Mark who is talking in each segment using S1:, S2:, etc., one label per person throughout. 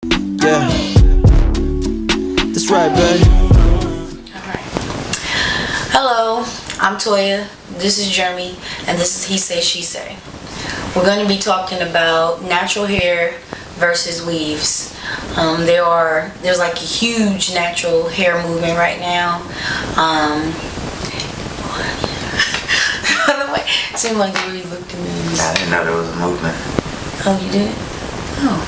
S1: Yeah, that's right, babe.
S2: Alright. Hello, I'm Toya. This is Jeremy, and this is He Say, She Say. We're going to be talking about natural hair versus weaves. There's like a huge natural hair movement right now. By the way, it seemed like you really looked at me.
S3: I didn't know there was a movement.
S2: Oh, you did? Oh.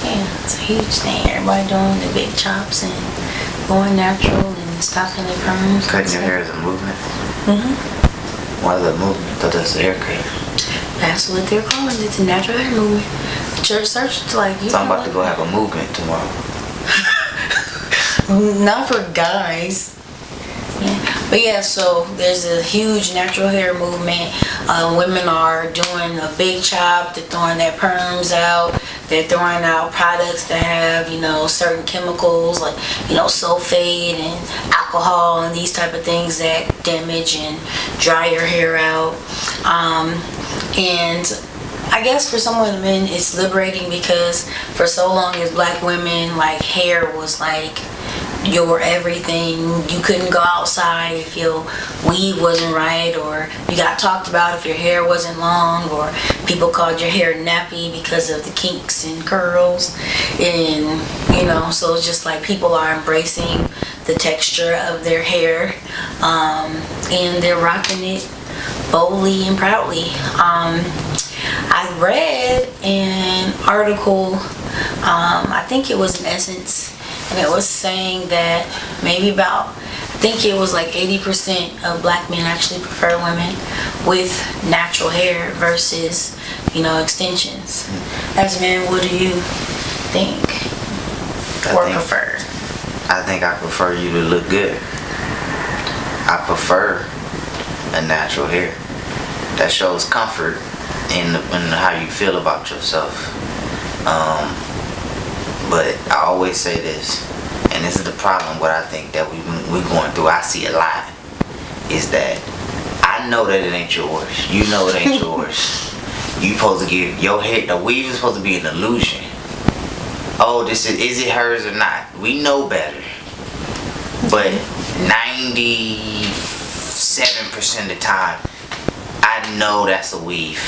S2: Yeah, it's a huge thing. Everybody doing the big chops and going natural and stopping their perms.
S3: Cutting your hair is a movement? Why is it a movement? I thought that's a haircut.
S2: That's what they're calling it, the natural hair movement. Church search, it's like, you
S3: So I'm
S2: know
S3: about to go have a movement tomorrow.
S2: what? Not for guys. Yeah. But yeah, so there's a huge natural hair movement. Women are doing a big chop. They're throwing their perms out. They're throwing out products that have, certain chemicals like, sulfate and alcohol and these type of things that damage and dry your hair out. And I guess for some women it's liberating because for so long as black women, like, hair was like your everything. You couldn't go outside if your weave wasn't right, or you got talked about if your hair wasn't long, or people called your hair nappy because of the kinks and curls. And so it's just like people are embracing the texture of their hair, and they're rocking it boldly and proudly. I read an article, I think it was in Essence, and it was saying that maybe I think it was like 80% of black men actually prefer women with natural hair versus, extensions. As men, what do you think prefer?
S3: I think I prefer you to look good. I prefer a natural hair. That shows comfort in how you feel about yourself. But I always say this, and this is the problem, what I think that we're going through, I see a lot, is that I know that it ain't yours. You know it ain't yours. You supposed to give your hair, the weave is supposed to be an illusion. Oh, is it hers or not? We know better. But 97% of the time, I know that's a weave.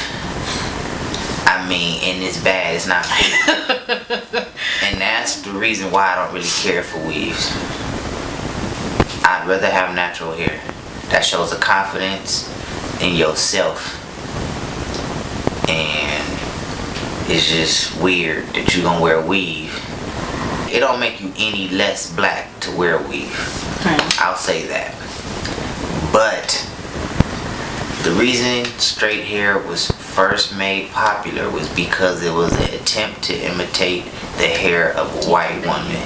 S3: And it's bad, it's not good. And that's the reason why I don't really care for weaves. I'd rather have natural hair. That shows a confidence in yourself. And it's just weird that you're gonna wear a weave. It don't make you any less black to wear a weave. I'll say that. But the reason straight hair was first made popular was because it was an attempt to imitate the hair of a white woman,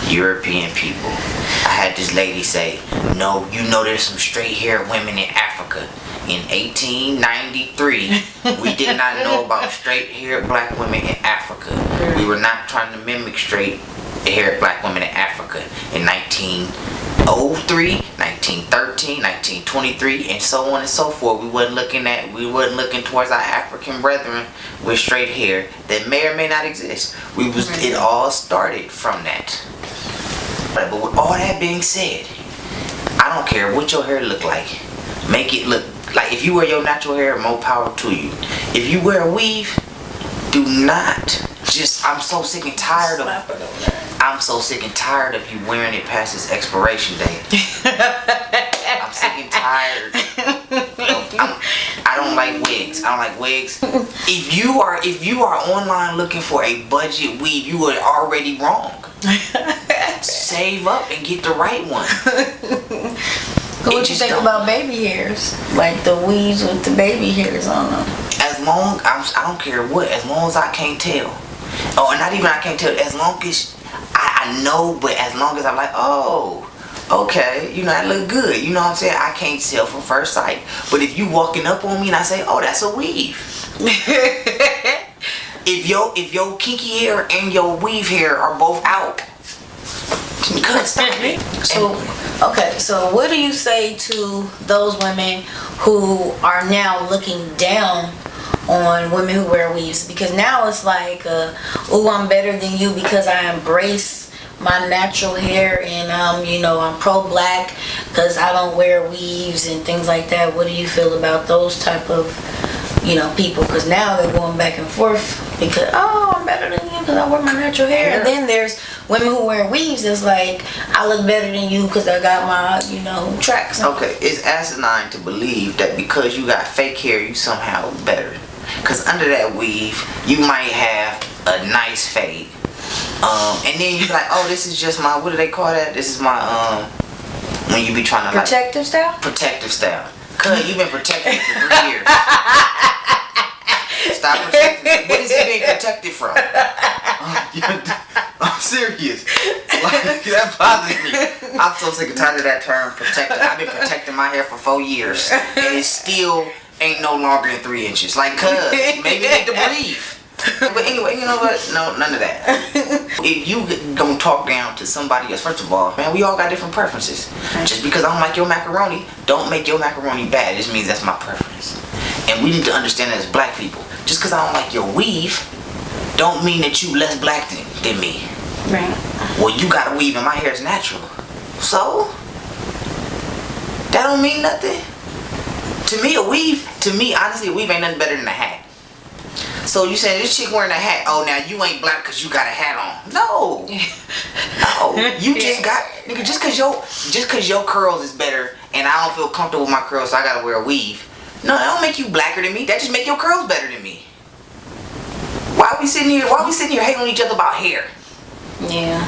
S3: European people. I had this lady say, no, there's some straight hair women in Africa. In 1893, we did not know about straight haired black women in Africa. We were not trying to mimic straight haired black women in Africa in 1903, 1913, 1923, and so on and so forth. We wasn't looking towards our African brethren with straight hair that may or may not exist. It all started from that. But with all that being said, I don't care what your hair look like. Make it look like, if you wear your natural hair, more power to you. If you wear a weave, do not. I'm so sick and tired of you wearing it past its expiration date. I'm sick and tired. I don't like wigs. If you are online looking for a budget weave, you are already wrong. Save up and get the right one.
S2: So what you think about baby hairs? Like the weaves with the baby hairs on them?
S3: I don't care what, as long as I can't tell. Oh, not even I can't tell. As long as I know, but as long as I'm like, oh, okay, that look good. You know what I'm saying? I can't tell from first sight. But if you walking up on me and I say, oh, that's a weave. If your kinky hair and your weave hair are both out, you couldn't stop me.
S2: So what do you say to those women who are now looking down on women who wear weaves, because now it's like, oh, I'm better than you because I embrace my natural hair, and I'm pro-black because I don't wear weaves and things like that. What do you feel about those type of people? Because now they're going back and forth because, oh, I'm better than you because I wear my natural hair. And then there's women who wear weaves. It's like, I look better than you because I got my tracks.
S3: Okay, it's asinine to believe that because you got fake hair you somehow better, because under that weave you might have a nice fade, and then you be like, oh, this is just my, what do they call that, this is my when you be trying to
S2: protective style.
S3: Cause you've been protected for 3 years. Stop protecting. What is it being protected from? I'm serious. Like, that bothers me. I'm so sick and tired of that term, protected. I've been protecting my hair for 4 years, and it still ain't no longer than 3 inches. Like, cuz, maybe need to breathe. But anyway, you know what? No, none of that. If you gonna talk down to somebody else, first of all, man, we all got different preferences. Just because I don't like your macaroni, don't make your macaroni bad. It just means that's my preference. And we need to understand that as black people. Just because I don't like your weave, don't mean that you less black than me.
S2: Right.
S3: Well, you got a weave and my hair is natural. So, that don't mean nothing. To me, honestly, a weave ain't nothing better than a hat. So you saying this chick wearing a hat, oh, now you ain't black because you got a hat on. No. No. You just got, nigga, just cause your curls is better and I don't feel comfortable with my curls, so I gotta wear a weave. No, that don't make you blacker than me. That just make your curls better than me. Why we sitting here hating on each other about hair?
S2: Yeah.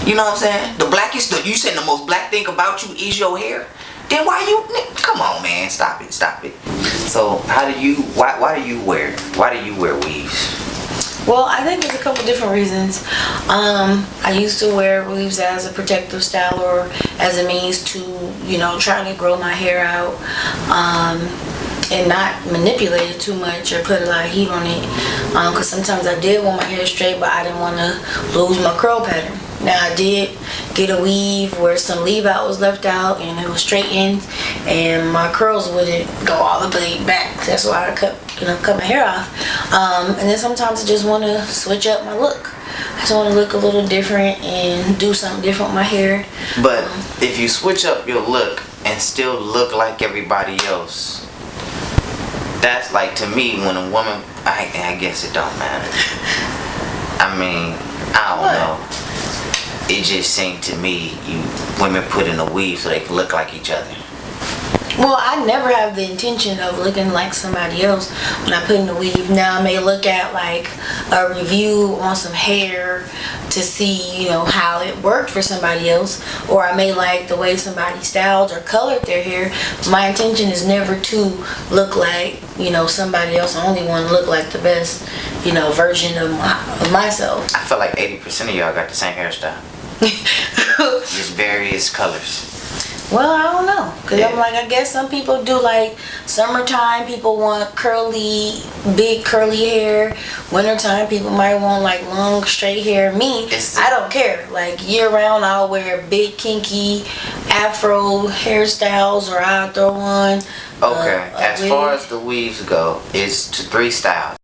S3: You know what I'm saying? You saying the most black thing about you is your hair? Then come on, man, stop it. So why do you wear weaves?
S2: Well, I think there's a couple different reasons. I used to wear weaves as a protective style or as a means to, try to grow my hair out, and not manipulate it too much or put a lot of heat on it. Because sometimes I did want my hair straight, but I didn't want to lose my curl pattern. Now I did get a weave where some leave out was left out and it was straightened, and my curls wouldn't go all the way back. That's why I cut my hair off. And then sometimes I just want to switch up my look. I just want to look a little different and do something different with my hair.
S3: But if you switch up your look and still look like everybody else, that's like, to me, when a woman, I guess it don't matter. I mean, I don't know. It just seemed to me women put in a weave so they can look like each other.
S2: Well, I never have the intention of looking like somebody else when I put in the weave. Now I may look at like a review on some hair to see, how it worked for somebody else, or I may like the way somebody styled or colored their hair. My intention is never to look like, somebody else. I only want to look like the best, version of myself.
S3: I feel like 80% of y'all got the same hairstyle. Just various colors.
S2: Well, I don't know, because I'm like, I guess some people do like summertime, people want big curly hair. Wintertime, people might want like long straight hair. Me, I don't care. Like year round, I'll wear big kinky afro hairstyles, or I'll throw on.
S3: Okay, as far as the weaves go, it's 3 styles.